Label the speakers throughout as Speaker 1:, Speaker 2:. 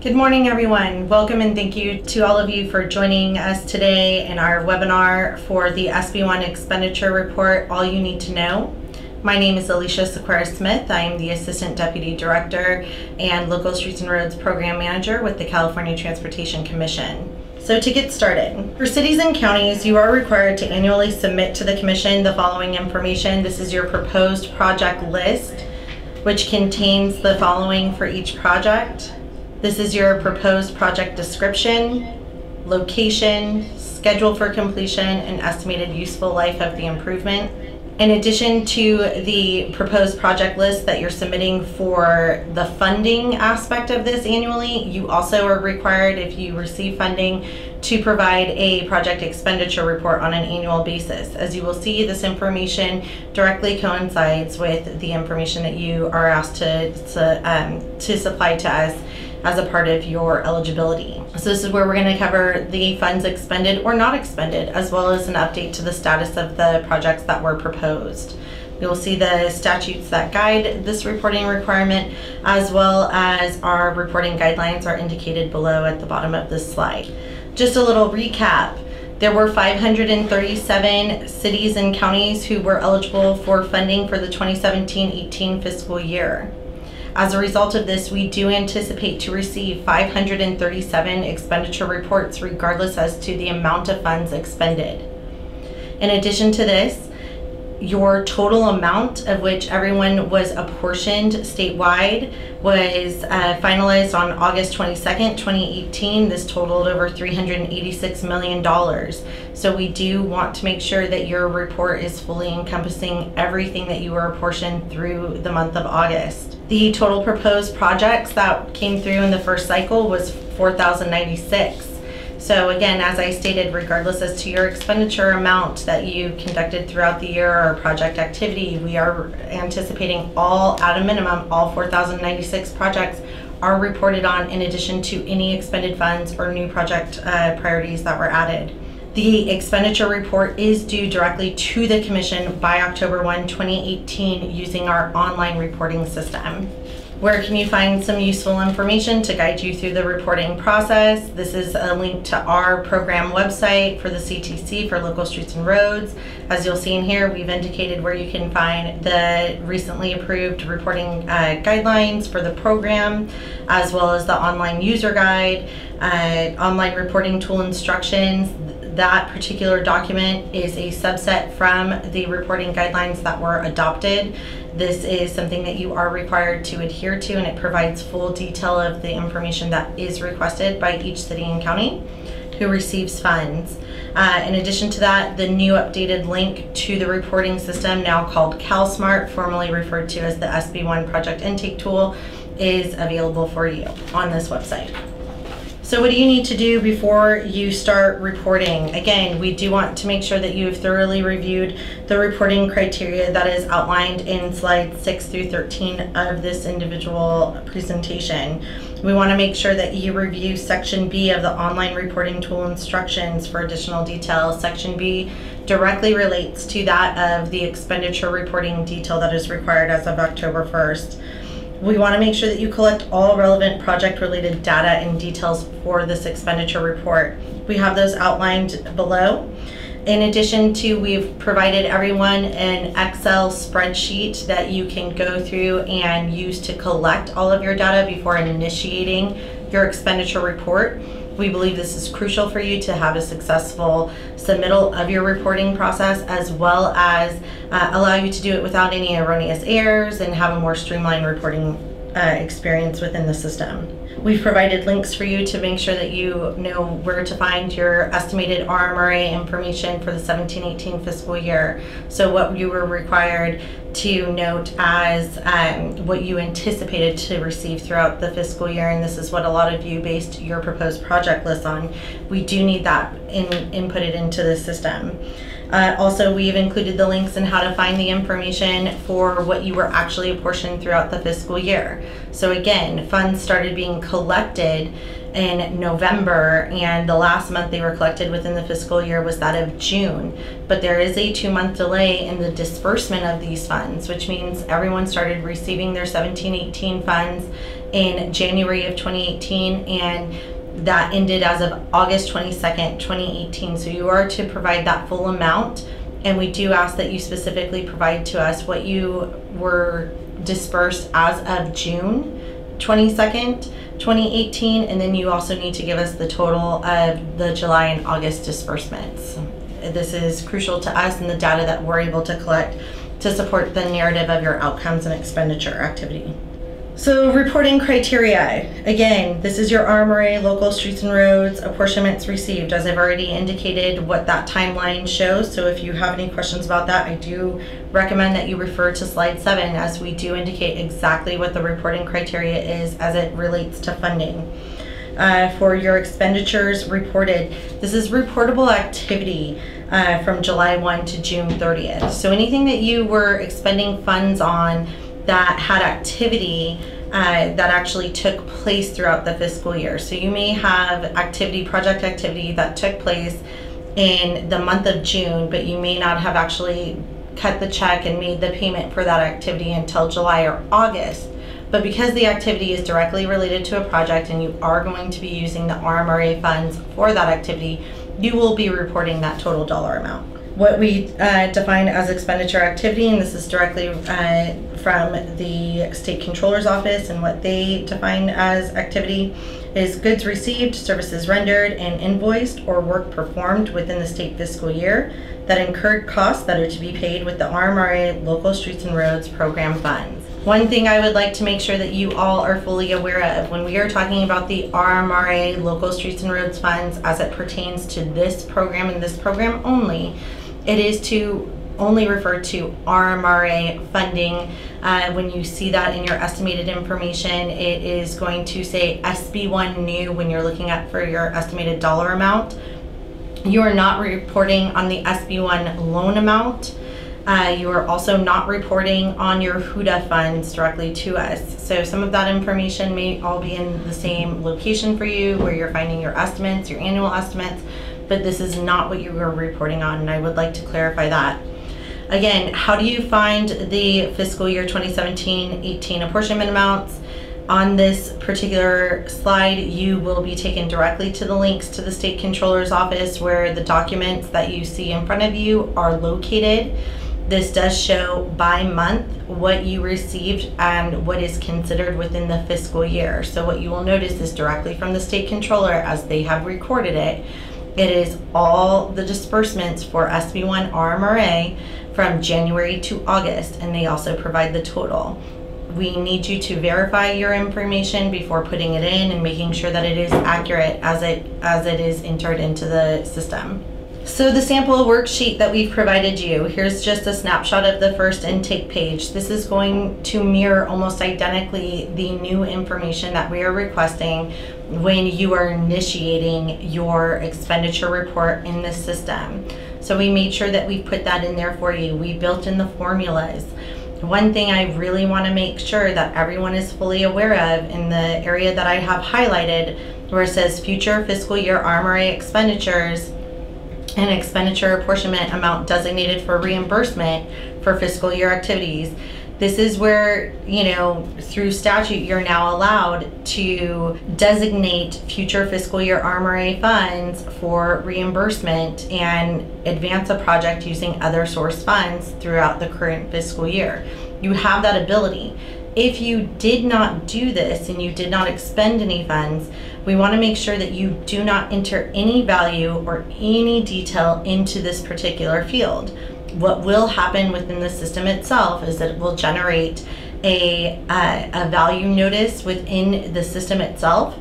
Speaker 1: Good morning, everyone. Welcome and thank you to all of you for joining us today in our webinar for the SB1 Expenditure Report, All You Need to Know. My name is Alicia Sequeria. I am the Assistant Deputy Director and Local Streets and Roads Program Manager with the California Transportation Commission. So to get started, for cities and counties, you are required to annually submit to the Commission the following information. This is your proposed project list, which contains the following for each project. This is your proposed project description, location, schedule for completion, and estimated useful life of the improvement. In addition to the proposed project list that you're submitting for the funding aspect of this annually, you also are required, if you receive funding, to provide a project expenditure report on an annual basis. As you will see, this information directly coincides with the information that you are asked to supply to us as a part of your eligibility. So this is where we're going to cover the funds expended or not expended, as well as an update to the status of the projects that were proposed. You'll see the statutes that guide this reporting requirement, as well as our reporting guidelines are indicated below at the bottom of this slide. Just a little recap. There were 537 cities and counties who were eligible for funding for the 2017-18 fiscal year. As a result of this, we do anticipate to receive 537 expenditure reports regardless as to the amount of funds expended. In addition to this, your total amount of which everyone was apportioned statewide was finalized on August 22nd, 2018. This totaled over $386 million. So we do want to make sure that your report is fully encompassing everything that you were apportioned through the month of August. The total proposed projects that came through in the first cycle was 4,096. So again, as I stated, regardless as to your expenditure amount that you conducted throughout the year or project activity, we are anticipating at a minimum, all 4,096 projects are reported on, in addition to any expended funds or new project priorities that were added. The expenditure report is due directly to the Commission by October 1, 2018 using our online reporting system. Where can you find some useful information to guide you through the reporting process? This is a link to our program website for the CTC for Local Streets and Roads. As you'll see in here, we've indicated where you can find the recently approved reporting guidelines for the program, as well as the online user guide, online reporting tool instructions. That particular document is a subset from the reporting guidelines that were adopted. This is something that you are required to adhere to, and it provides full detail of the information that is requested by each city and county who receives funds. In addition to that, the new updated link to the reporting system, now called CalSmart, formerly referred to as the SB1 project intake tool, is available for you on this website. So what do you need to do before you start reporting? Again, we do want to make sure that you have thoroughly reviewed the reporting criteria that is outlined in slides 6 through 13 of this individual presentation. We want to make sure that you review Section B of the online reporting tool instructions for additional details. Section B directly relates to that of the expenditure reporting detail that is required as of October 1st. We want to make sure that you collect all relevant project-related data and details for this expenditure report. We have those outlined below. In addition to, we've provided everyone an Excel spreadsheet that you can go through and use to collect all of your data before initiating your expenditure report. We believe this is crucial for you to have a successful submittal of your reporting process, as well as allow you to do it without any erroneous errors and have a more streamlined reporting experience within the system. We've provided links for you to make sure that you know where to find your estimated RMRA information for the 17-18 fiscal year. So what you were required to note as what you anticipated to receive throughout the fiscal year, and this is what a lot of you based your proposed project list on. We do need that inputted into the system. Also, we've included the links in how to find the information for what you were actually apportioned throughout the fiscal year. So again, funds started being collected in November, and the last month they were collected within the fiscal year was that of June. But there is a 2-month delay in the disbursement of these funds, which means everyone started receiving their 17-18 funds in January of 2018, and that ended as of August 22nd, 2018. So you are to provide that full amount, and we do ask that you specifically provide to us what you were dispersed as of June 22nd, 2018, and then you also need to give us the total of the July and August disbursements. This is crucial to us and the data that we're able to collect to support the narrative of your outcomes and expenditure activity. So reporting criteria, again, this is your RMRA, local streets and roads, apportionments received, as I've already indicated what that timeline shows. So if you have any questions about that, I do recommend that you refer to slide 7, as we do indicate exactly what the reporting criteria is as it relates to funding. For your expenditures reported, this is reportable activity from July 1 to June 30th. So anything that you were expending funds on that had activity that actually took place throughout the fiscal year. So you may have activity, project activity that took place in the month of June, but you may not have actually cut the check and made the payment for that activity until July or August. But because the activity is directly related to a project and you are going to be using the RMRA funds for that activity, you will be reporting that total dollar amount. What we define as expenditure activity, and this is directly from the State Controller's Office, and what they define as activity is goods received, services rendered, and invoiced, or work performed within the state fiscal year that incurred costs that are to be paid with the RMRA Local Streets and Roads Program funds. One thing I would like to make sure that you all are fully aware of when we are talking about the RMRA Local Streets and Roads funds as it pertains to this program and this program only, it is to only refer to RMRA funding. When you see that in your estimated information, it is going to say SB1 new when you're looking at for your estimated dollar amount. You are not reporting on the SB1 loan amount. You are also not reporting on your HUDA funds directly to us. So some of that information may all be in the same location for you where you're finding your estimates, your annual estimates, but this is not what you were reporting on, and I would like to clarify that. Again, how do you find the fiscal year 2017-18 apportionment amounts? On this particular slide, you will be taken directly to the links to the State Controller's Office where the documents that you see in front of you are located. This does show by month what you received and what is considered within the fiscal year. So what you will notice is directly from the State Controller, as they have recorded it, it is all the disbursements for SB1 RMRA from January to August, and they also provide the total. We need you to verify your information before putting it in and making sure that it is accurate as it is entered into the system. So the sample worksheet that we've provided you, here's just a snapshot of the first intake page. This is going to mirror almost identically the new information that we are requesting when you are initiating your expenditure report in the system. So we made sure that we put that in there for you. We built in the formulas. One thing I really want to make sure that everyone is fully aware of in the area that I have highlighted where it says future fiscal year RMRA expenditures and expenditure apportionment amount designated for reimbursement for fiscal year activities. This is where, you know, through statute, you're now allowed to designate future fiscal year RMRA funds for reimbursement and advance a project using other source funds throughout the current fiscal year. You have that ability. If you did not do this and you did not expend any funds, we want to make sure that you do not enter any value or any detail into this particular field. What will happen within the system itself is that it will generate a value notice within the system itself,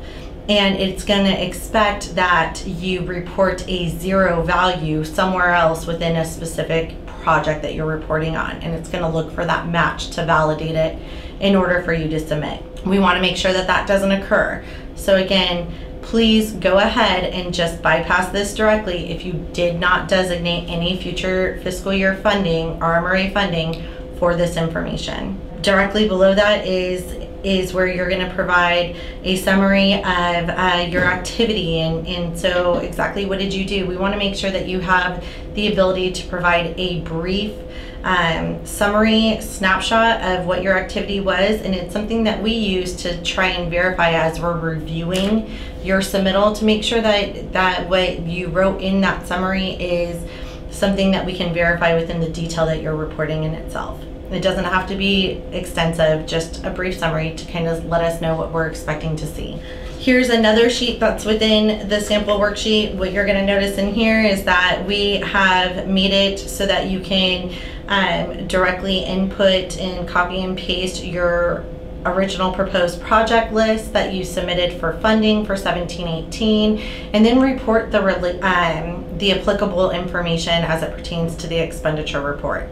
Speaker 1: and it's going to expect that you report a 0 value somewhere else within a specific project that you're reporting on, and it's going to look for that match to validate it in order for you to submit. We want to make sure that that doesn't occur. So again, please go ahead and just bypass this directly if you did not designate any future fiscal year funding, RMRA funding, for this information. Directly below that is where you're going to provide a summary of your activity, and so exactly what did you do. We want to make sure that you have the ability to provide a brief summary snapshot of what your activity was, and it's something that we use to try and verify as we're reviewing your submittal to make sure that what you wrote in that summary is something that we can verify within the detail that you're reporting in itself. It doesn't have to be extensive, just a brief summary to kind of let us know what we're expecting to see. Here's another sheet that's within the sample worksheet. What you're going to notice in here is that we have made it so that you can directly input and copy and paste your original proposed project list that you submitted for funding for 17-18, and then report the applicable information as it pertains to the expenditure report.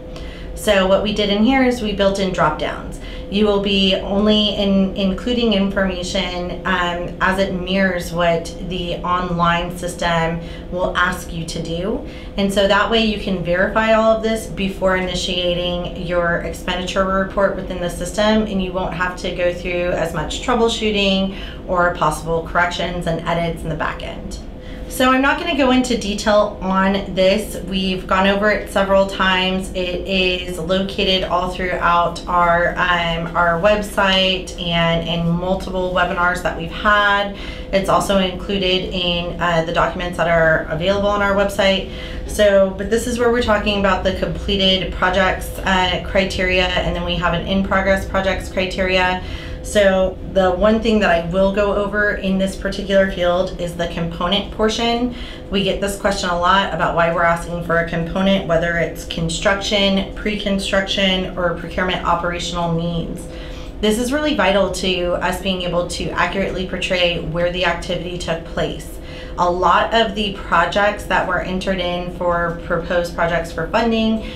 Speaker 1: So what we did in here is we built in drop downs. You will be only including information as it mirrors what the online system will ask you to do. And so that way you can verify all of this before initiating your expenditure report within the system, and you won't have to go through as much troubleshooting or possible corrections and edits in the back end. So I'm not going to go into detail on this. We've gone over it several times. It is located all throughout our website and in multiple webinars that we've had. It's also included in the documents that are available on our website. But this is where we're talking about the completed projects criteria, and then we have an in-progress projects criteria. So the one thing that I will go over in this particular field is the component portion. We get this question a lot about why we're asking for a component, whether it's construction, pre-construction, or procurement operational needs. This is really vital to us being able to accurately portray where the activity took place. A lot of the projects that were entered in for proposed projects for funding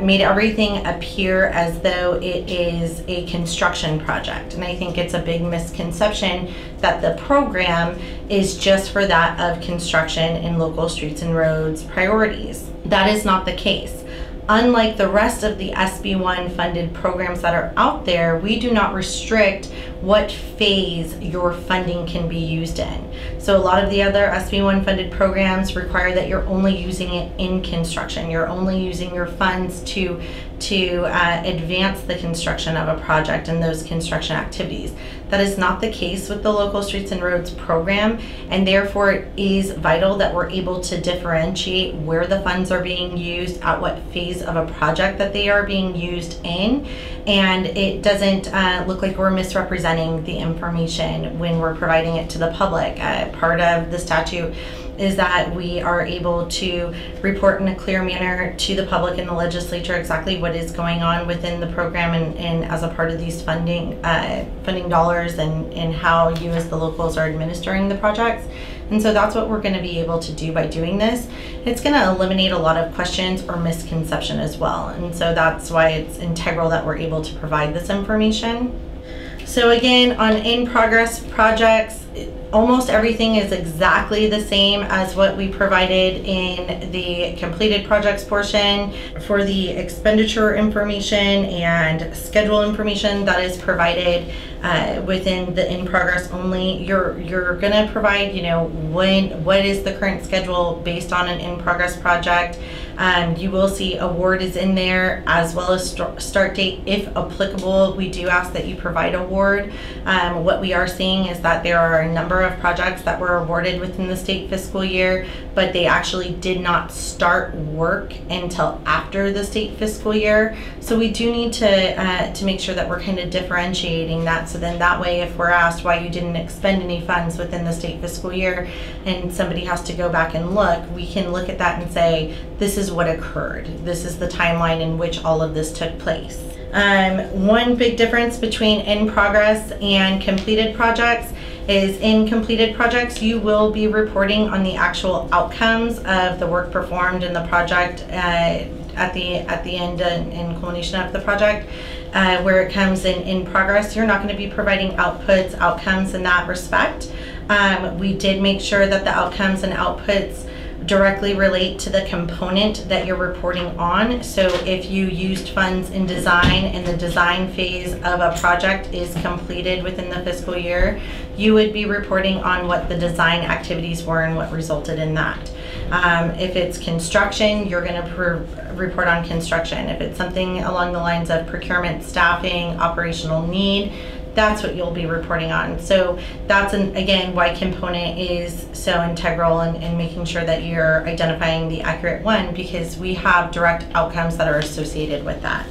Speaker 1: made everything appear as though it is a construction project. And I think it's a big misconception that the program is just for that of construction and local streets and roads priorities. That is not the case. Unlike the rest of the SB1 funded programs that are out there, we do not restrict what phase your funding can be used in. So a lot of the other SB1 funded programs require that you're only using it in construction. You're only using your funds to advance the construction of a project and those construction activities. That is not the case with the Local Streets and Roads program, and therefore it is vital that we're able to differentiate where the funds are being used, at what phase of a project that they are being used in, and it doesn't look like we're misrepresenting the information when we're providing it to the public. Part of the statute is that we are able to report in a clear manner to the public and the legislature exactly what is going on within the program and as a part of these funding dollars and how you as the locals are administering the projects. And so that's what we're going to be able to do by doing this. It's going to eliminate a lot of questions or misconception as well. And so that's why it's integral that we're able to provide this information. So again, on in-progress projects, almost everything is exactly the same as what we provided in the completed projects portion. For the expenditure information and schedule information that is provided within the in-progress only, you're gonna provide, what is the current schedule based on an in-progress project. You will see award is in there, as well as start date. If applicable, we do ask that you provide award. What we are seeing is that there are a number of projects that were awarded within the state fiscal year, but they actually did not start work until after the state fiscal year. So we do need to make sure that we're kind of differentiating that. So then that way, if we're asked why you didn't expend any funds within the state fiscal year and somebody has to go back and look, we can look at that and say, this is what occurred. This is the timeline in which all of this took place. One big difference between in progress and completed projects is in completed projects, you will be reporting on the actual outcomes of the work performed in the project at the end and culmination of the project. Where it comes in progress, you're not going to be providing outputs, outcomes in that respect. We did make sure that the outcomes and outputs directly relate to the component that you're reporting on. So if you used funds in design and the design phase of a project is completed within the fiscal year, you would be reporting on what the design activities were and what resulted in that. If it's construction, you're going to report on construction. If it's something along the lines of procurement, staffing, operational need, that's what you'll be reporting on. So that's, again, why component is so integral in making sure that you're identifying the accurate one, because we have direct outcomes that are associated with that.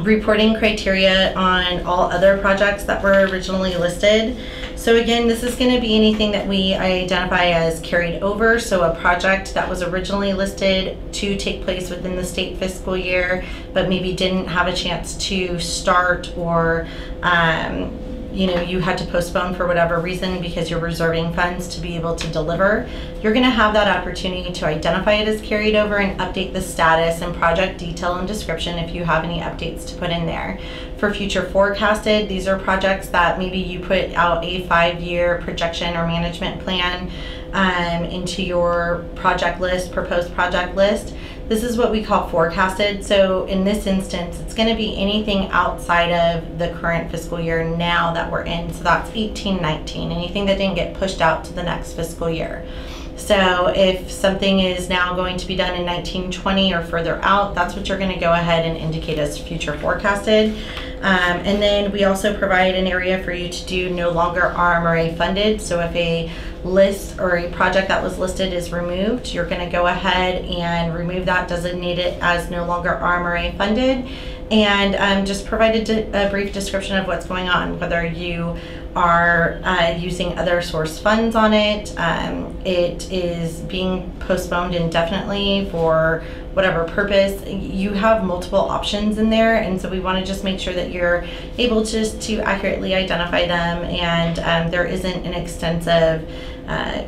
Speaker 1: Reporting criteria on all other projects that were originally listed. So again, this is going to be anything that we identify as carried over. So a project that was originally listed to take place within the state fiscal year, but maybe didn't have a chance to start, or you had to postpone for whatever reason because you're reserving funds to be able to deliver. You're going to have that opportunity to identify it as carried over and update the status and project detail and description if you have any updates to put in there. For future forecasted, these are projects that maybe you put out a 5-year projection or management plan into your project list, proposed project list. This is what we call forecasted. So in this instance, it's going to be anything outside of the current fiscal year now that we're in. So that's 18-19, anything that didn't get pushed out to the next fiscal year. So if something is now going to be done in 19-20 or further out, that's what you're going to go ahead and indicate as future forecasted. And then we also provide an area for you to do no longer RMRA funded. So if a list or a project that was listed is removed, you're going to go ahead and remove that, designate it as no longer RMRA funded, and just provide a brief description of what's going on, whether you are using other source funds on it, it is being postponed indefinitely for whatever purpose. You have multiple options in there, and so we want to just make sure that you're able to accurately identify them, and there isn't an extensive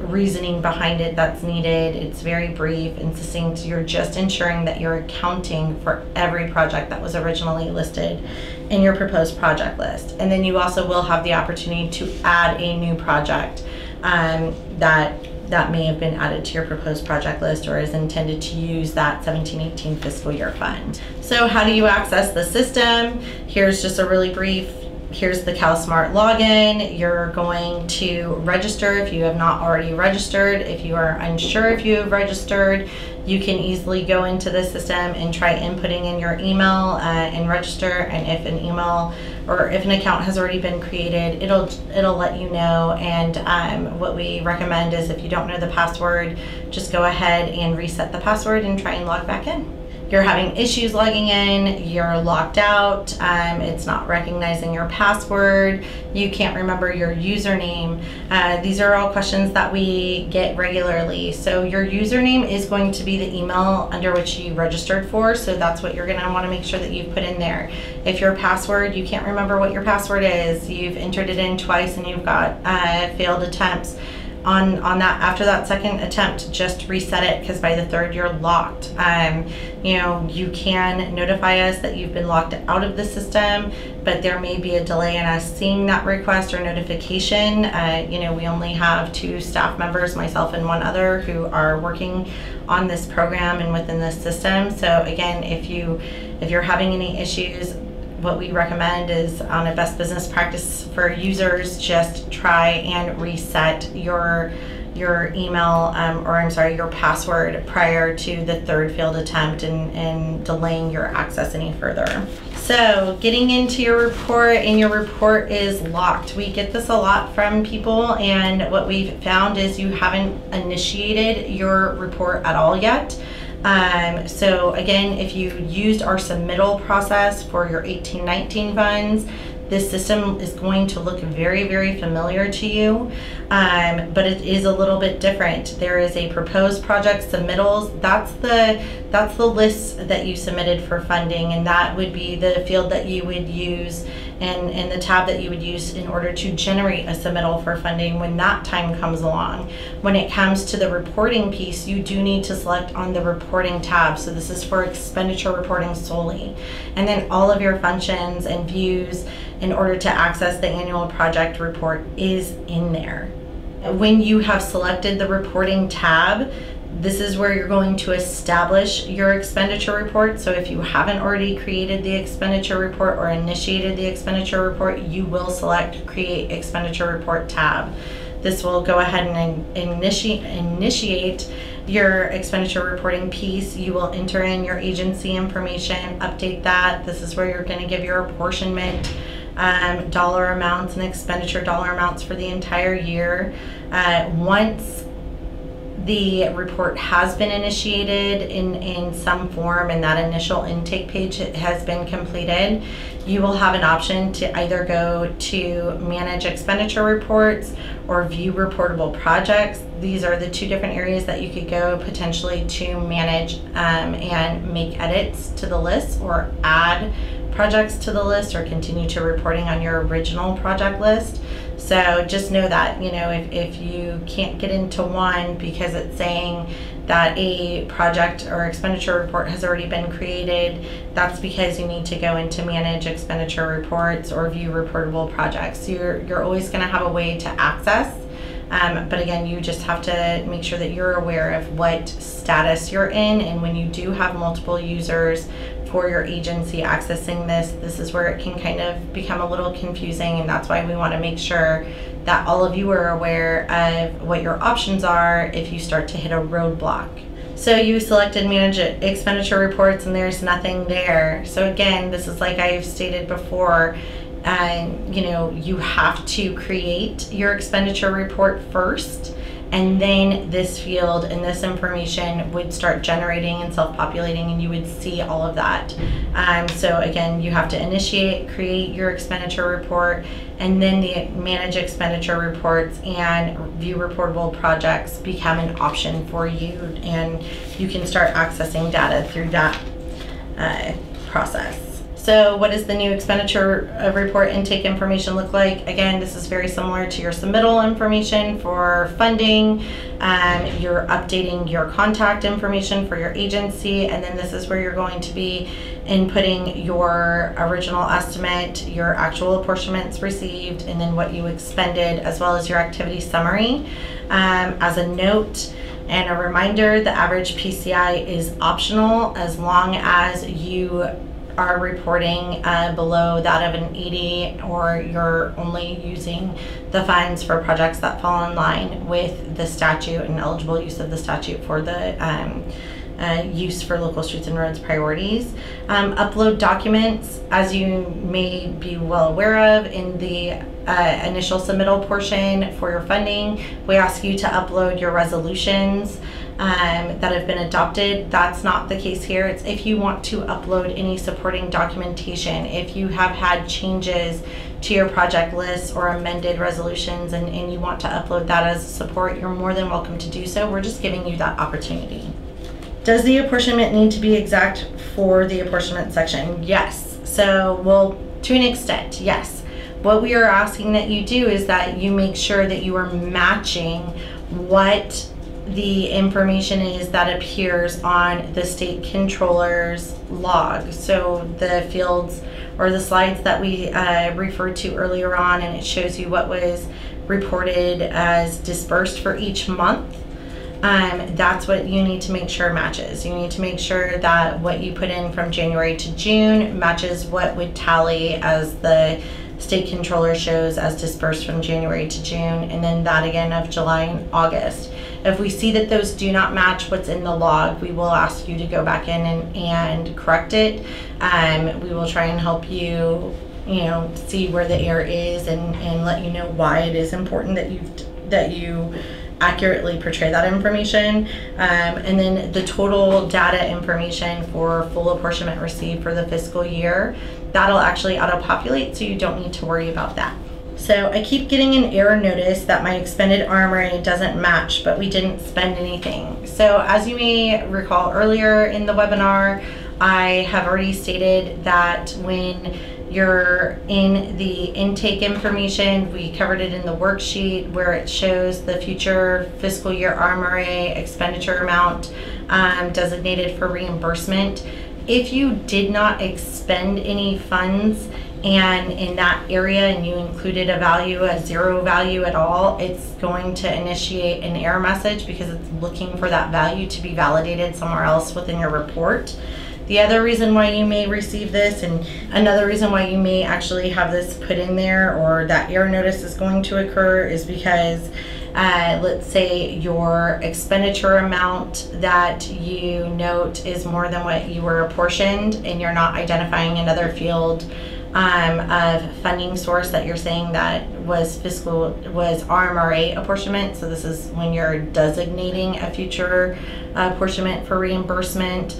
Speaker 1: reasoning behind it that's needed. It's very brief and succinct. You're just ensuring that you're accounting for every project that was originally listed in your proposed project list. And then you also will have the opportunity to add a new project that may have been added to your proposed project list or is intended to use that 17-18 fiscal year fund. So how do you access the system? Here's just a really brief. Here's the CalSmart login. You're going to register if you have not already registered. If you are unsure if you have registered, you can easily go into the system and try inputting in your email and register. And if an email or if an account has already been created, it'll let you know. And what we recommend is if you don't know the password, just go ahead and reset the password and try and log back in. You're having issues logging in, you're locked out, it's not recognizing your password, you can't remember your username. These are all questions that we get regularly. So your username is going to be the email under which you registered for, so that's what you're gonna wanna make sure that you've put in there. If your password, you can't remember what your password is, you've entered it in twice and you've got failed attempts, on that, after that second attempt, just reset it, because by the third you're locked. You can notify us that you've been locked out of the system, but there may be a delay in us seeing that request or notification. We only have 2 staff members, myself and 1 other, who are working on this program and within this system. So again, if you're having any issues, what we recommend is, on a best business practice for users, just try and reset your email your password prior to the 3rd failed attempt and delaying your access any further. So getting into your report, and your report is locked. We get this a lot from people, and what we've found is you haven't initiated your report at all yet. So again, if you used our submittal process for your 18-19 funds, this system is going to look very, very familiar to you, but it is a little bit different. There is a proposed project submittals. That's the list that you submitted for funding, and that would be the field that you would use and the tab that you would use in order to generate a submittal for funding when that time comes along. When it comes to the reporting piece, you do need to select on the reporting tab. So this is for expenditure reporting solely. And then all of your functions and views in order to access the annual project report is in there. When you have selected the reporting tab, this is where you're going to establish your expenditure report. So if you haven't already created the expenditure report or initiated the expenditure report, you will select Create Expenditure Report tab. This will go ahead and initiate your expenditure reporting piece. You will enter in your agency information, update that. This is where you're going to give your apportionment dollar amounts and expenditure dollar amounts for the entire year. Once the report has been initiated in some form and that initial intake page has been completed, you will have an option to either go to Manage Expenditure Reports or View Reportable Projects. These are the two different areas that you could go potentially to manage and make edits to the list or add projects to the list or continue to reporting on your original project list. So just know that, you know, if you can't get into one because it's saying that a project or expenditure report has already been created, that's because you need to go into Manage Expenditure Reports or View Reportable Projects. You're always going to have a way to access, but again, you just have to make sure that you're aware of what status you're in, and when you do have multiple users for your agency accessing this is where it can kind of become a little confusing, and that's why we want to make sure that all of you are aware of what your options are if you start to hit a roadblock. So you selected Manage Expenditure Reports and there's nothing there. So again, this is like I've stated before, you know, you have to create your expenditure report first, and then this field and this information would start generating and self-populating, and you would see all of that. So again, you have to create your expenditure report, and then the Manage Expenditure Reports and View Reportable Projects become an option for you, and you can start accessing data through that process. So what does the new expenditure report intake information look like? Again, this is very similar to your submittal information for funding. You're updating your contact information for your agency, and then this is where you're going to be inputting your original estimate, your actual apportionments received, and then what you expended, as well as your activity summary. As a note and a reminder, the average PCI is optional as long as you are reporting below that of an 80, or you're only using the funds for projects that fall in line with the statute and eligible use of the statute for the use for local streets and roads priorities. Upload documents, as you may be well aware of, in the initial submittal portion for your funding, we ask you to upload your resolutions that have been adopted. That's not the case here. It's if you want to upload any supporting documentation, if you have had changes to your project list or amended resolutions and you want to upload that as support, you're more than welcome to do so. We're just giving you that opportunity. Does the apportionment need to be exact for the apportionment section? Yes. So, well, to an extent, yes. What we are asking that you do is that you make sure that you are matching what the information is that appears on the state controller's log. So the fields or the slides that we referred to earlier on, and it shows you what was reported as dispersed for each month. That's what you need to make sure matches. You need to make sure that what you put in from January to June matches what would tally as the state controller shows as dispersed from January to June, and then that again of July and August. If we see that those do not match what's in the log, we will ask you to go back in and correct it. We will try and help you, see where the error is and let you know why it is important that you accurately portray that information. And then the total data information for full apportionment received for the fiscal year, that'll actually auto-populate, so you don't need to worry about that. So I keep getting an error notice that my expended armory doesn't match, but we didn't spend anything. So as you may recall earlier in the webinar, I have already stated that when you're in the intake information, we covered it in the worksheet where it shows the future fiscal year armory expenditure amount designated for reimbursement. If you did not expend any funds and in that area, and you included a value, a zero value at all, it's going to initiate an error message because it's looking for that value to be validated somewhere else within your report. The other reason why you may receive this, and another reason why you may actually have this put in there, or that error notice is going to occur, is because let's say your expenditure amount that you note is more than what you were apportioned, and you're not identifying another field of funding source that you're saying that was RMRA apportionment. So this is when you're designating a future apportionment for reimbursement,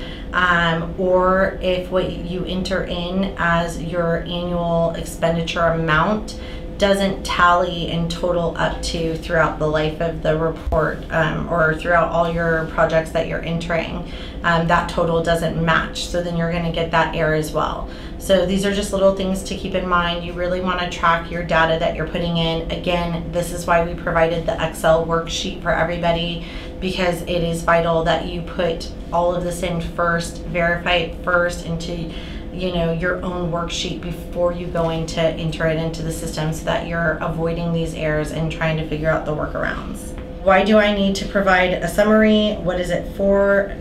Speaker 1: or if what you enter in as your annual expenditure amount doesn't tally and total up to throughout the life of the report, or throughout all your projects that you're entering, that total doesn't match. So then you're going to get that error as well. So these are just little things to keep in mind. You really want to track your data that you're putting in. Again, this is why we provided the Excel worksheet for everybody, because it is vital that you put all of this in first, verify it first into your own worksheet before you going to enter it into the system, so that you're avoiding these errors and trying to figure out the workarounds. Why do I need to provide a summary? What is it for?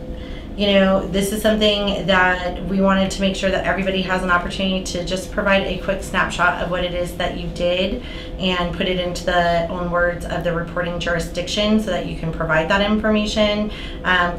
Speaker 1: This is something that we wanted to make sure that everybody has an opportunity to just provide a quick snapshot of what it is that you did and put it into the own words of the reporting jurisdiction, so that you can provide that information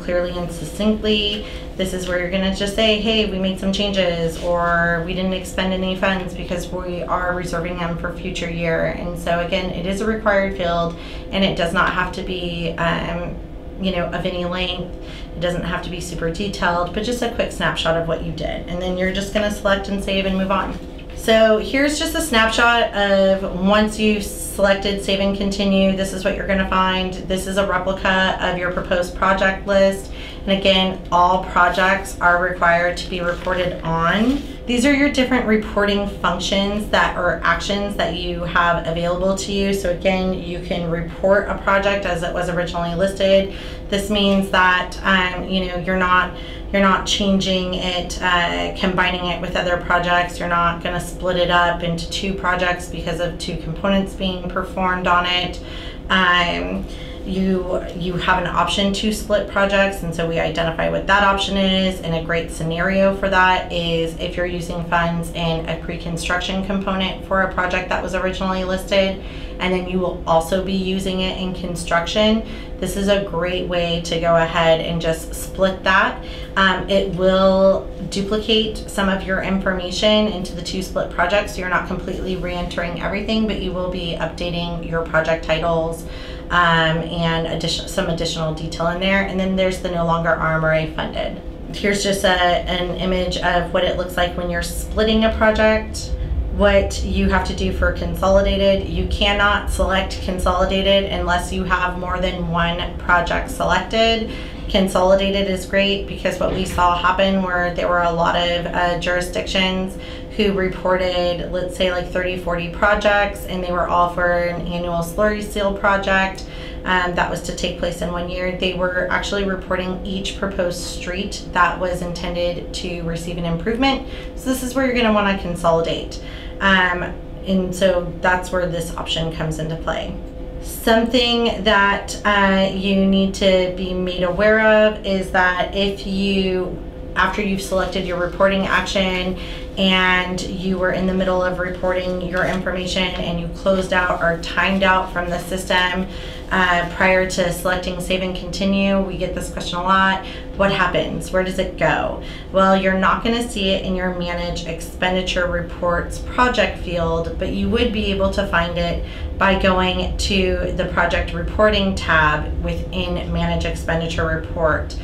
Speaker 1: clearly and succinctly. This is where you're going to just say, hey, we made some changes, or we didn't expend any funds because we are reserving them for future year. And so again, it is a required field, and it does not have to be of any length. It doesn't have to be super detailed, but just a quick snapshot of what you did. And then you're just going to select and save and move on. So here's just a snapshot of once you've selected save and continue, this is what you're going to find. This is a replica of your proposed project list. And again, all projects are required to be reported on. These are your different reporting functions or actions that you have available to you. So again, you can report a project as it was originally listed. This means that you're not changing it, combining it with other projects. You're not going to split it up into two projects because of two components being performed on it. You have an option to split projects, and so we identify what that option is. And a great scenario for that is if you're using funds in a pre-construction component for a project that was originally listed, and then you will also be using it in construction. This is a great way to go ahead and just split that. It will duplicate some of your information into the two split projects, so you're not completely re-entering everything, but you will be updating your project titles and some additional detail in there. And then there's the no longer RMRA funded. Here's just an image of what it looks like when you're splitting a project. What you have to do for consolidated, you cannot select consolidated unless you have more than one project selected. Consolidated is great because what we saw happen where there were a lot of jurisdictions who reported, let's say like 30-40 projects, and they were all for an annual slurry seal project that was to take place in 1 year. They were actually reporting each proposed street that was intended to receive an improvement. So this is where you're going to want to consolidate. And so that's where this option comes into play. Something that you need to be made aware of is that after you've selected your reporting action and you were in the middle of reporting your information and you closed out or timed out from the system prior to selecting save and continue, we get this question a lot. What happens? Where does it go? Well, you're not going to see it in your Manage Expenditure Reports project field, but you would be able to find it by going to the Project Reporting tab within Manage Expenditure Report,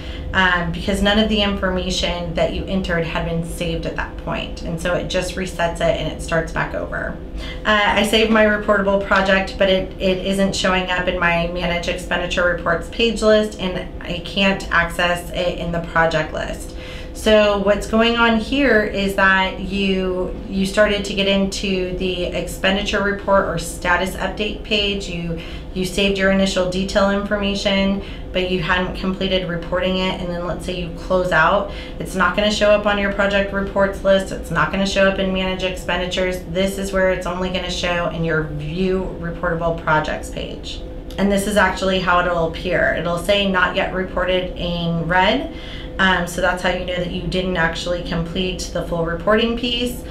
Speaker 1: because none of the information that you entered had been saved at that point, and so it just resets it and it starts back over. I saved my reportable project, but it isn't showing up in my Manage Expenditure Reports page list, and I can't access it in the project list. So what's going on here is that you started to get into the expenditure report or status update page. You saved your initial detail information, but you hadn't completed reporting it, and then let's say you close out. It's not going to show up on your project reports list. It's not going to show up in manage expenditures. This is where it's only going to show in your view reportable projects page. And this is actually how it'll appear. It'll say not yet reported in red. So that's how you know that you didn't actually complete the full reporting piece.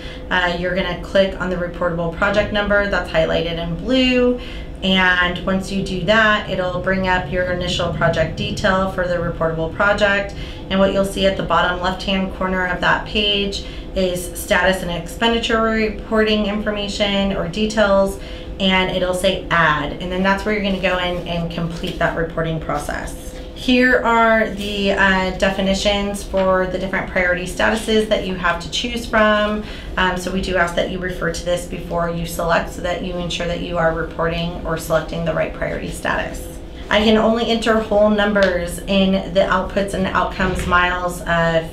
Speaker 1: You're going to click on the reportable project number that's highlighted in blue. And once you do that, it'll bring up your initial project detail for the reportable project. And what you'll see at the bottom left-hand corner of that page is status and expenditure reporting information or details, and it'll say add. And then that's where you're going to go in and complete that reporting process. Here are the definitions for the different priority statuses that you have to choose from. So we do ask that you refer to this before you select so that you ensure that you are reporting or selecting the right priority status. I can only enter whole numbers in the outputs and outcomes miles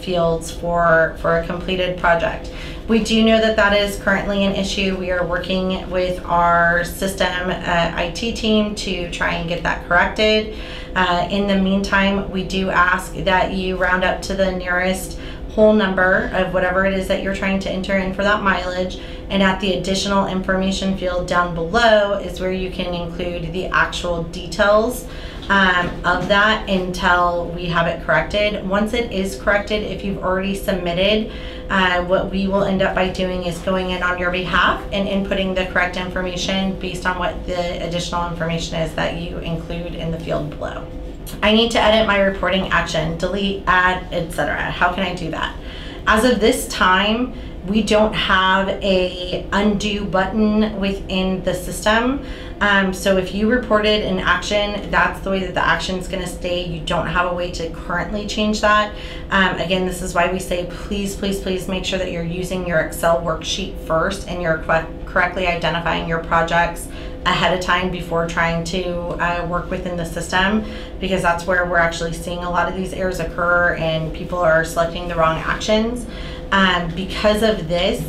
Speaker 1: fields for a completed project. We do know that that is currently an issue. We are working with our system IT team to try and get that corrected. In the meantime, we do ask that you round up to the nearest whole number of whatever it is that you're trying to enter in for that mileage, and at the additional information field down below is where you can include the actual details of that until we have it corrected. Once it is corrected, if you've already submitted, what we will end up by doing is going in on your behalf and inputting the correct information based on what the additional information is that you include in the field below. I need to edit my reporting action, delete, add, etc. How can I do that? As of this time, we don't have a undo button within the system. So if you reported an action, that's the way that the action is going to stay. You don't have a way to currently change that. Again, this is why we say please, please, please make sure that you're using your Excel worksheet first and you're correctly identifying your projects ahead of time before trying to work within the system, because that's where we're actually seeing a lot of these errors occur and people are selecting the wrong actions. Because of this,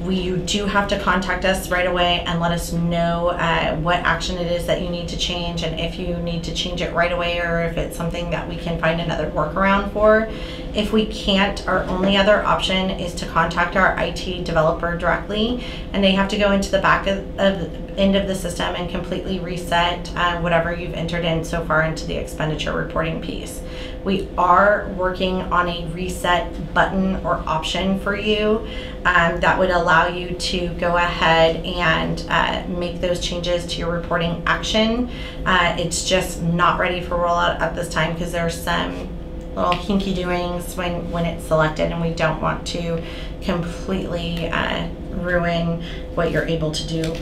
Speaker 1: you do have to contact us right away and let us know what action it is that you need to change, and if you need to change it right away or if it's something that we can find another workaround for. If we can't, our only other option is to contact our IT developer directly, and they have to go into the back end of the system and completely reset whatever you've entered in so far into the expenditure reporting piece. We are working on a reset button or option for you that would allow you to go ahead and make those changes to your reporting action. It's just not ready for rollout at this time because there's some little hinky doings when it's selected, and we don't want to completely ruin what you're able to do.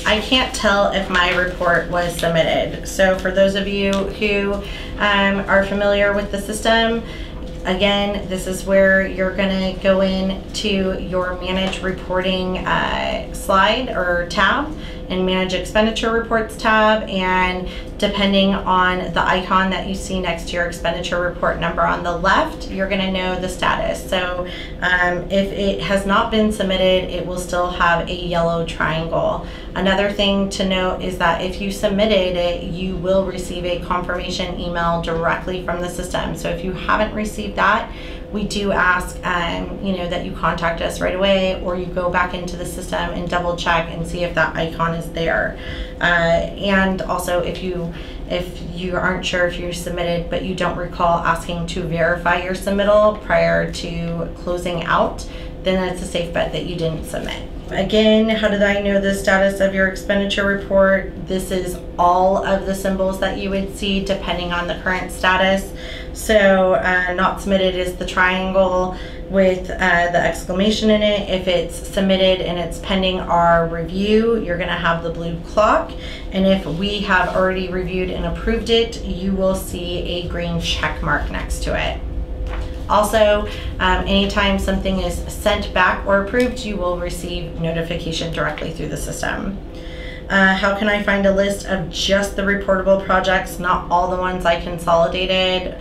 Speaker 1: I can't tell if my report was submitted. So for those of you who are familiar with the system, again, this is where you're going to go into your manage reporting slide or tab and manage expenditure reports tab, and depending on the icon that you see next to your expenditure report number on the left, you're going to know the status. So if it has not been submitted, it will still have a yellow triangle. Another thing to note is that if you submitted it, you will receive a confirmation email directly from the system. So if you haven't received that, we do ask that you contact us right away, or you go back into the system and double check and see if that icon is there. And also if you aren't sure if you submitted but you don't recall asking to verify your submittal prior to closing out, then it's a safe bet that you didn't submit. Again, how did I know the status of your expenditure report? This is all of the symbols that you would see depending on the current status. So not submitted is the triangle with the exclamation in it. If it's submitted and it's pending our review, you're going to have the blue clock. And if we have already reviewed and approved it, you will see a green check mark next to it. Also, anytime something is sent back or approved, you will receive notification directly through the system. How can I find a list of just the reportable projects, not all the ones I consolidated?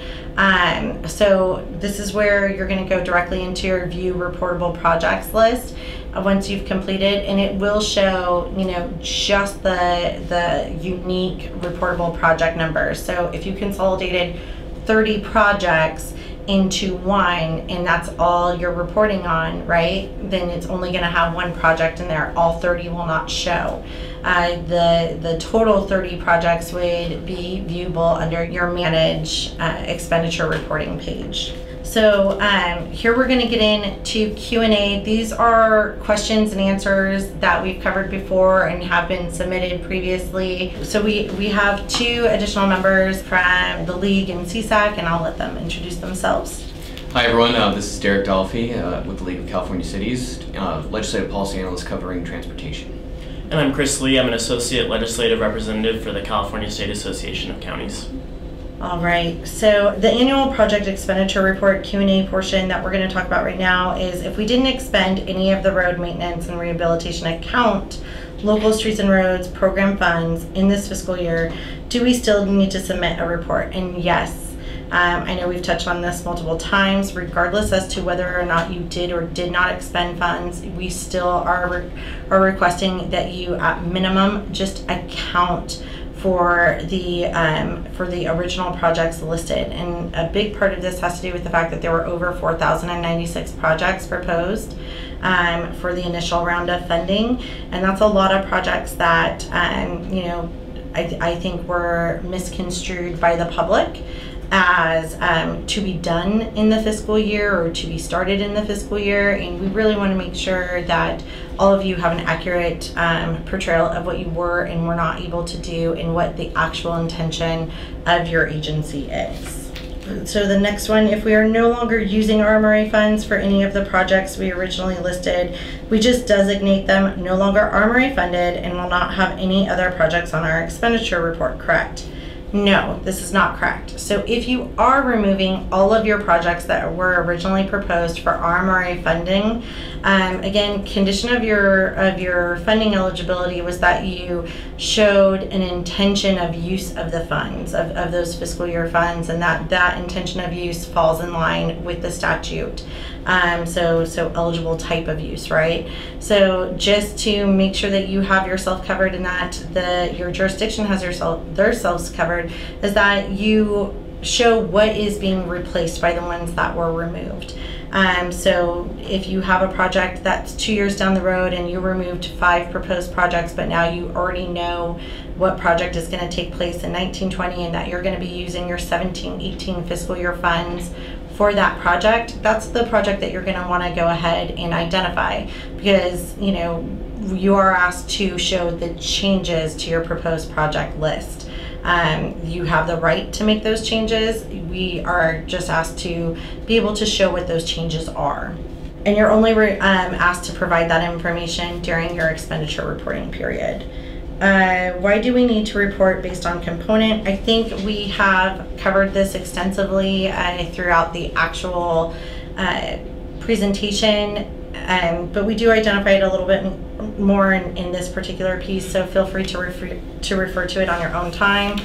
Speaker 1: So this is where you're going to go directly into your view reportable projects list once you've completed, and it will show, you know, just the unique reportable project numbers. So if you consolidated 30 projects into one and that's all you're reporting on, right, then it's only going to have one project in there. All 30 will not show. The total 30 projects would be viewable under your manage expenditure reporting page. So here we're going to get into Q&A. These are questions and answers that we've covered before and have been submitted previously. So we have 2 additional members from the League and CSAC, and I'll let them introduce themselves.
Speaker 2: Hi everyone, this is Derek Dolfie with the League of California Cities, Legislative Policy Analyst covering transportation.
Speaker 3: And I'm Chris Lee. I'm an Associate Legislative Representative for the California State Association of Counties.
Speaker 1: All right, so the annual project expenditure report Q&A portion that we're going to talk about right now is if we didn't expend any of the road maintenance and rehabilitation account, local streets and roads program funds in this fiscal year, do we still need to submit a report? And yes, I know we've touched on this multiple times, regardless as to whether or not you did or did not expend funds, we still are requesting that you at minimum just account for the original projects listed. And a big part of this has to do with the fact that there were over 4,096 projects proposed for the initial round of funding, and that's a lot of projects that you know, I think were misconstrued by the public as to be done in the fiscal year or to be started in the fiscal year, and we really want to make sure that all of you have an accurate portrayal of what you were and were not able to do and what the actual intention of your agency is. So the next one, if we are no longer using RMRA funds for any of the projects we originally listed, we just designate them no longer RMRA funded and will not have any other projects on our expenditure report, correct? No, this is not correct. So if you are removing all of your projects that were originally proposed for RMRA funding, again, condition of your funding eligibility was that you showed an intention of use of the funds, of those fiscal year funds, and that intention of use falls in line with the statute. So eligible type of use, right? So just to make sure that you have yourself covered and that your jurisdiction has themselves covered, is that you show what is being replaced by the ones that were removed. So if you have a project that's 2 years down the road and you removed 5 proposed projects, but now you already know what project is going to take place in 1920 and that you're going to be using your 17-18 fiscal year funds for that project, that's the project that you're going to want to go ahead and identify, because you know you are asked to show the changes to your proposed project list. You have the right to make those changes. We are just asked to be able to show what those changes are. And you're only asked to provide that information during your expenditure reporting period. Why do we need to report based on component? I think we have covered this extensively throughout the actual presentation, but we do identify it a little bit more in this particular piece, so feel free to refer to it on your own time.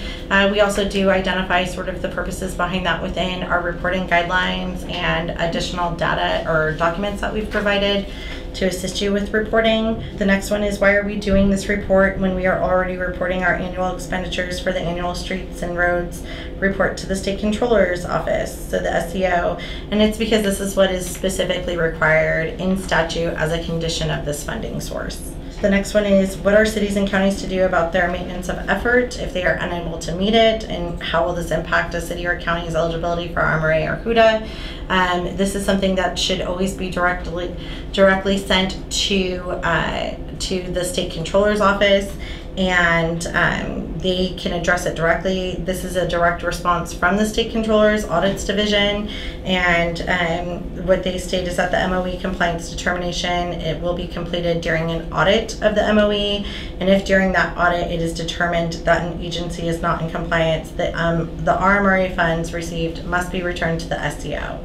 Speaker 1: We also do identify sort of the purposes behind that within our reporting guidelines and additional data or documents that we've provided to assist you with reporting. The next one is, why are we doing this report when we are already reporting our annual expenditures for the annual streets and roads report to the State Controller's Office, so the SCO? And it's because this is what is specifically required in statute as a condition of this funding source. The next one is, what are cities and counties to do about their maintenance of effort if they are unable to meet it, and how will this impact a city or county's eligibility for RMRA or HUDA? This is something that should always be directly sent to the State Controller's Office, and they can address it directly. This is a direct response from the State Controller's Audits Division, and what they state is that the MOE compliance determination, it will be completed during an audit of the MOE, and if during that audit it is determined that an agency is not in compliance, the RMRA funds received must be returned to the SCO.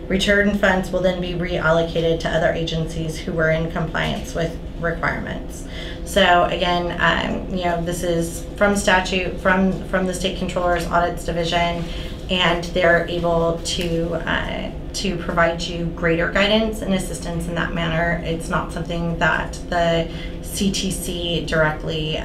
Speaker 1: Returned funds will then be reallocated to other agencies who were in compliance with requirements. So again, this is from statute, from the State Controller's Audits Division, and they're able to provide you greater guidance and assistance in that manner. It's not something that the CTC directly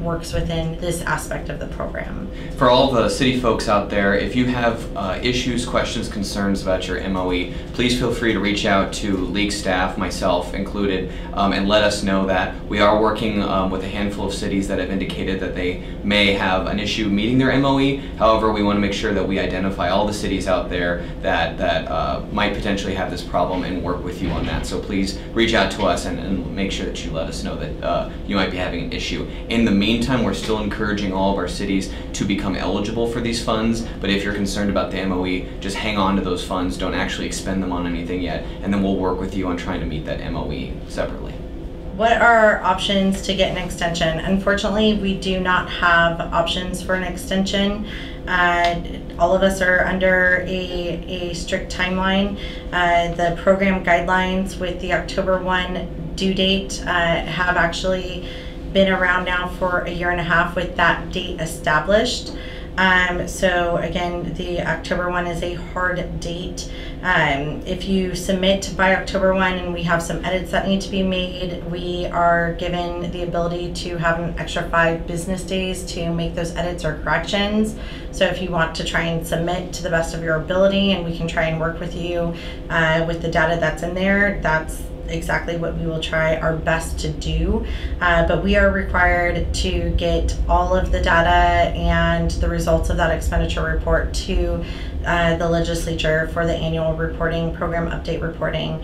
Speaker 1: works within this aspect of the program.
Speaker 2: For all the city folks out there, if you have issues, questions, concerns about your MOE, please feel free to reach out to league staff, myself included, and let us know that. We are working with a handful of cities that have indicated that they may have an issue meeting their MOE. However, we want to make sure that we identify all the cities out there that might potentially have this problem and work with you on that. So please reach out to us and make sure that you let us know that you might be having an issue. In the meantime, we're still encouraging all of our cities to become eligible for these funds, but if you're concerned about the MOE, just hang on to those funds, don't actually expend them on anything yet, and then we'll work with you on trying to meet that MOE separately.
Speaker 1: What are our options to get an extension? Unfortunately, we do not have options for an extension. All of us are under a strict timeline. The program guidelines with the October 1 due date have actually been around now for a year and a half with that date established. So again, the October 1 is a hard date. If you submit by October 1 and we have some edits that need to be made, we are given the ability to have an extra 5 business days to make those edits or corrections. So if you want to try and submit to the best of your ability, and we can try and work with you with the data that's in there, that's exactly what we will try our best to do. But we are required to get all of the data and the results of that expenditure report to the legislature for the annual reporting, program update reporting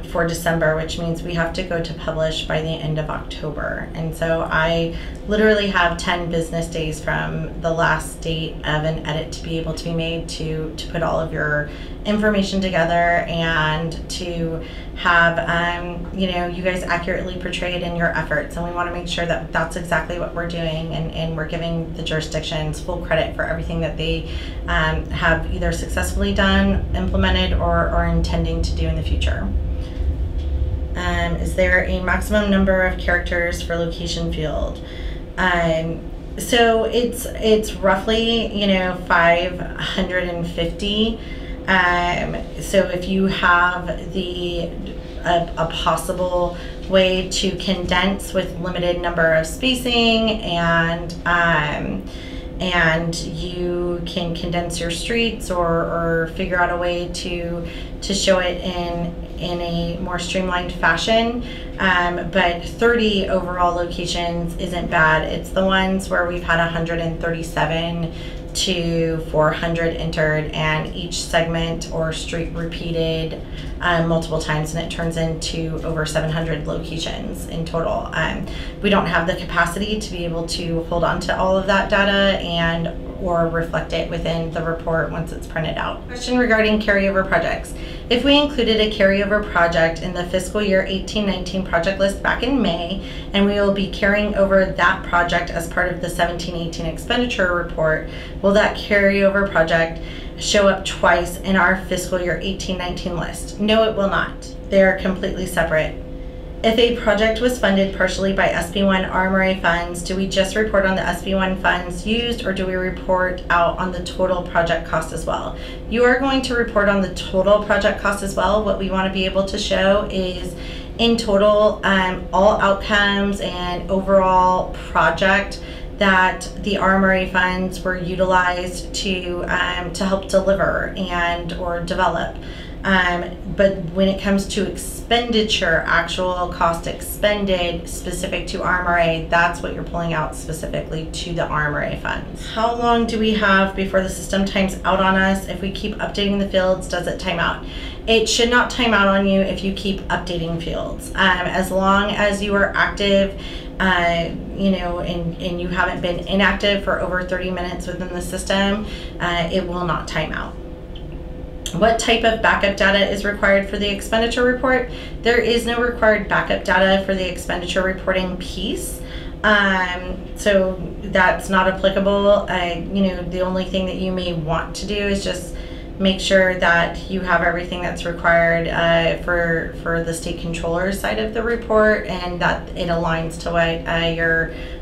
Speaker 1: for December, which means we have to go to publish by the end of October. And so I literally have 10 business days from the last date of an edit to be able to be made to put all of your information together and to have you guys accurately portrayed in your efforts. And we want to make sure that that's exactly what we're doing, and we're giving the jurisdictions full credit for everything that they have either successfully done, implemented, or are intending to do in the future. Is there a maximum number of characters for location field? So it's roughly 550. So if you have a possible way to condense with limited number of spacing, and you can condense your streets or figure out a way to show it in a more streamlined fashion. But 30 overall locations isn't bad. It's the ones where we've had 137 to 400 entered, and each segment or street repeated multiple times, and it turns into over 700 locations in total. We don't have the capacity to be able to hold on to all of that data or reflect it within the report once it's printed out. Question regarding carryover projects. If we included a carryover project in the fiscal year 18-19 project list back in May, and we will be carrying over that project as part of the 17-18 expenditure report, will that carryover project show up twice in our fiscal year 18-19 list? No, it will not. They are completely separate. If a project was funded partially by SB1 RMRA funds, do we just report on the SB1 funds used, or do we report out on the total project cost as well? You are going to report on the total project cost as well. What we want to be able to show is in total all outcomes and overall project that the RMRA funds were utilized to help deliver and or develop. But when it comes to expenditure, actual cost expended specific to RMRA, that's what you're pulling out specifically to the RMRA funds. How long do we have before the system times out on us? If we keep updating the fields, does it time out? It should not time out on you if you keep updating fields. As long as you are active, and you haven't been inactive for over 30 minutes within the system, it will not time out. What type of backup data is required for the expenditure report? There is no required backup data for the expenditure reporting piece. So that's not applicable. The only thing that you may want to do is just make sure that you have everything that's required for the state controller's side of the report, and that it aligns to what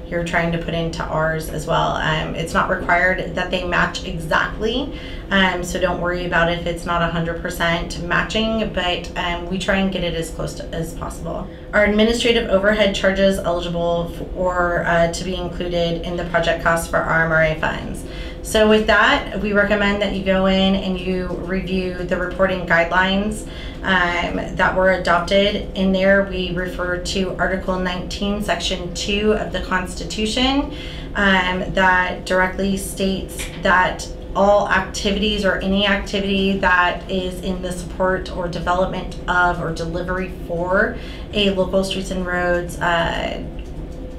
Speaker 1: you're trying to put into ours as well. It's not required that they match exactly, so don't worry about if it's not 100% matching, but we try and get it as close as possible. Are administrative overhead charges eligible for to be included in the project costs for RMRA funds? So with that, we recommend that you go in and you review the reporting guidelines that were adopted. In there, we refer to Article 19, Section 2 of the Constitution that directly states that all activities or any activity that is in the support or development of or delivery for a local streets and roads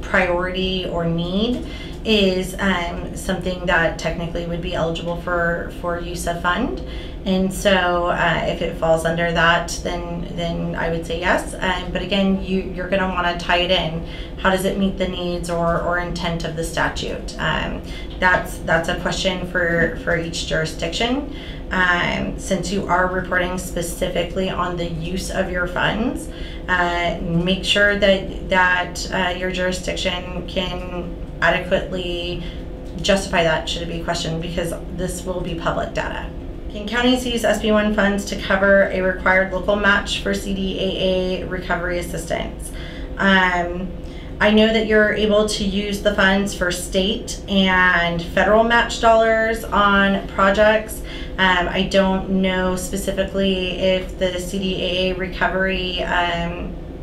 Speaker 1: priority or need is something that technically would be eligible for use of fund. And so if it falls under that, then I would say yes. But again, you're going to want to tie it in. How does it meet the needs or intent of the statute? That's a question for each jurisdiction. Since you are reporting specifically on the use of your funds, make sure that your jurisdiction can adequately justify that should it be questioned, because this will be public data. Can counties use SB1 funds to cover a required local match for CDAA recovery assistance? I know that you're able to use the funds for state and federal match dollars on projects. I don't know specifically if the CDAA recovery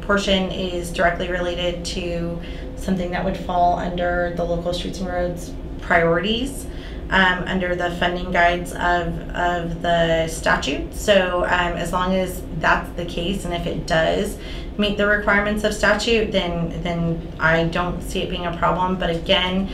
Speaker 1: portion is directly related to something that would fall under the local streets and roads priorities under the funding guides of the statute. So as long as that's the case, and if it does meet the requirements of statute, then I don't see it being a problem. But again,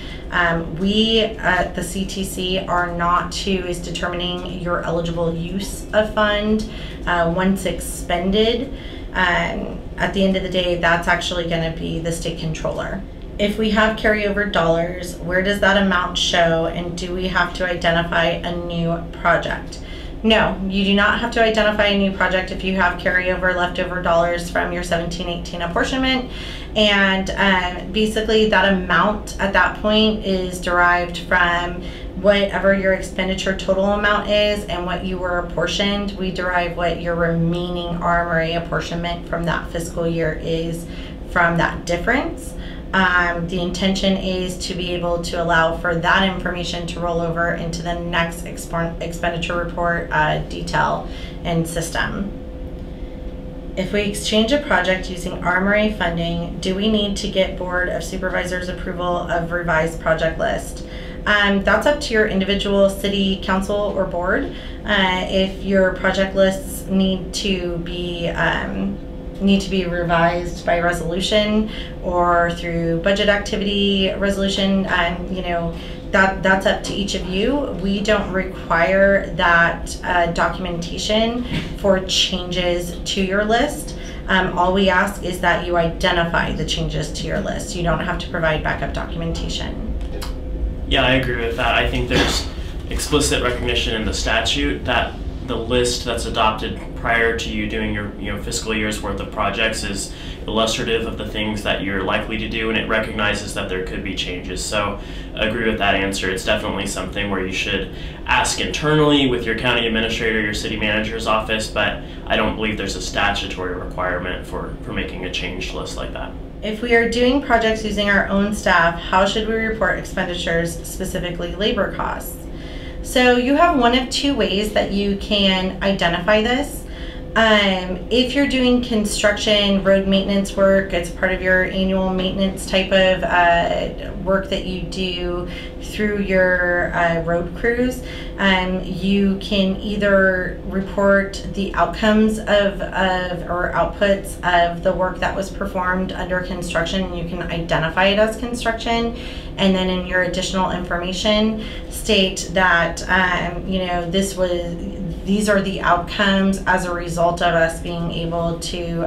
Speaker 1: we at the CTC are not who is determining your eligible use of fund once expended. At the end of the day, that's actually going to be the state controller. If we have carryover dollars, where does that amount show, and do we have to identify a new project? No, you do not have to identify a new project if you have carryover leftover dollars from your 17-18 apportionment. And basically that amount at that point is derived from whatever your expenditure total amount is and what you were apportioned. We derive what your remaining RMRA apportionment from that fiscal year is from that difference. The intention is to be able to allow for that information to roll over into the next expenditure report detail and system. If we exchange a project using RMRA funding, do we need to get Board of Supervisors approval of revised project list? That's up to your individual city council or board. If your project lists need to be revised by resolution or through budget activity resolution, that's up to each of you. We don't require that documentation for changes to your list. All we ask is that you identify the changes to your list. You don't have to provide backup documentation.
Speaker 3: Yeah, I agree with that. I think there's explicit recognition in the statute that the list that's adopted prior to you doing your fiscal year's worth of projects is illustrative of the things that you're likely to do, and it recognizes that there could be changes. So I agree with that answer. It's definitely something where you should ask internally with your county administrator, your city manager's office, but I don't believe there's a statutory requirement for making a changed list like that.
Speaker 1: If we are doing projects using our own staff, how should we report expenditures, specifically labor costs? So you have one of two ways that you can identify this. If you're doing construction, road maintenance work, it's part of your annual maintenance type of work that you do through your road crews, you can either report the outcomes or outputs of the work that was performed under construction, and you can identify it as construction, and then in your additional information state that these are the outcomes as a result of us being able to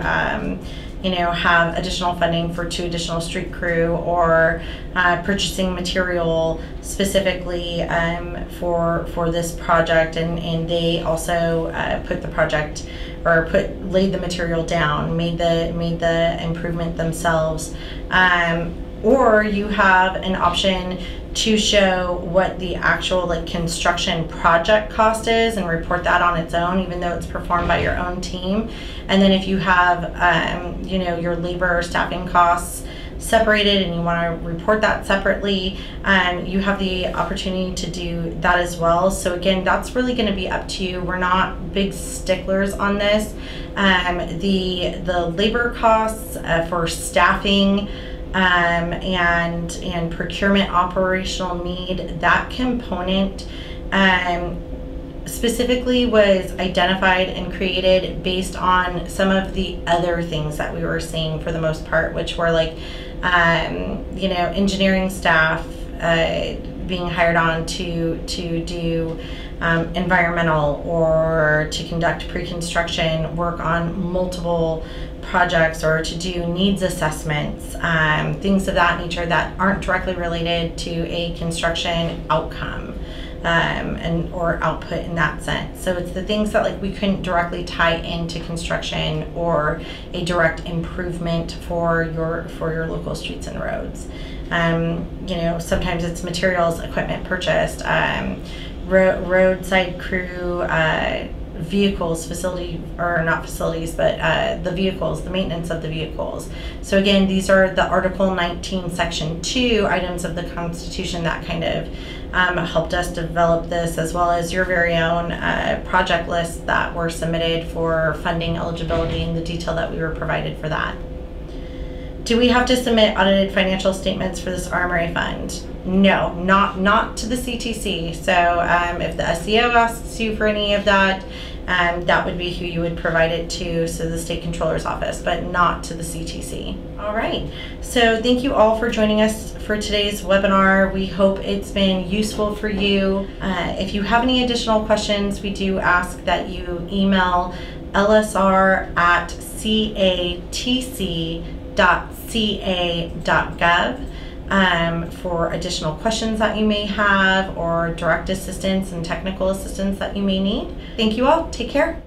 Speaker 1: have additional funding for 2 additional street crew, or purchasing material specifically for this project, and they also put the project, or laid the material down, made the improvement themselves. Or you have an option to show what the actual construction project cost is and report that on its own, even though it's performed by your own team. And then if you have your labor or staffing costs separated and you want to report that separately, you have the opportunity to do that as well. So again, that's really going to be up to you. We're not big sticklers on this. The labor costs for staffing and procurement operational need, that component specifically was identified and created based on some of the other things that we were seeing for the most part, which were engineering staff being hired on to do environmental or to conduct pre-construction work on multiple projects, or to do needs assessments, things of that nature that aren't directly related to a construction outcome or output in that sense. So it's the things that we couldn't directly tie into construction or a direct improvement for your local streets and roads. Sometimes it's materials, equipment purchased, roadside crew, vehicles, the vehicles, the maintenance of the vehicles. So again, these are the Article 19, Section 2 items of the Constitution that kind of helped us develop this, as well as your very own project lists that were submitted for funding eligibility and the detail that we were provided for that. Do we have to submit audited financial statements for this RMRA fund? No, not to the CTC. So if the SEO asks you for any of that, that would be who you would provide it to, so the State Controller's Office, but not to the CTC. All right, so thank you all for joining us for today's webinar. We hope it's been useful for you. If you have any additional questions, we do ask that you email lsr@catc.ca.gov for additional questions that you may have, or direct assistance and technical assistance that you may need. Thank you all. Take care.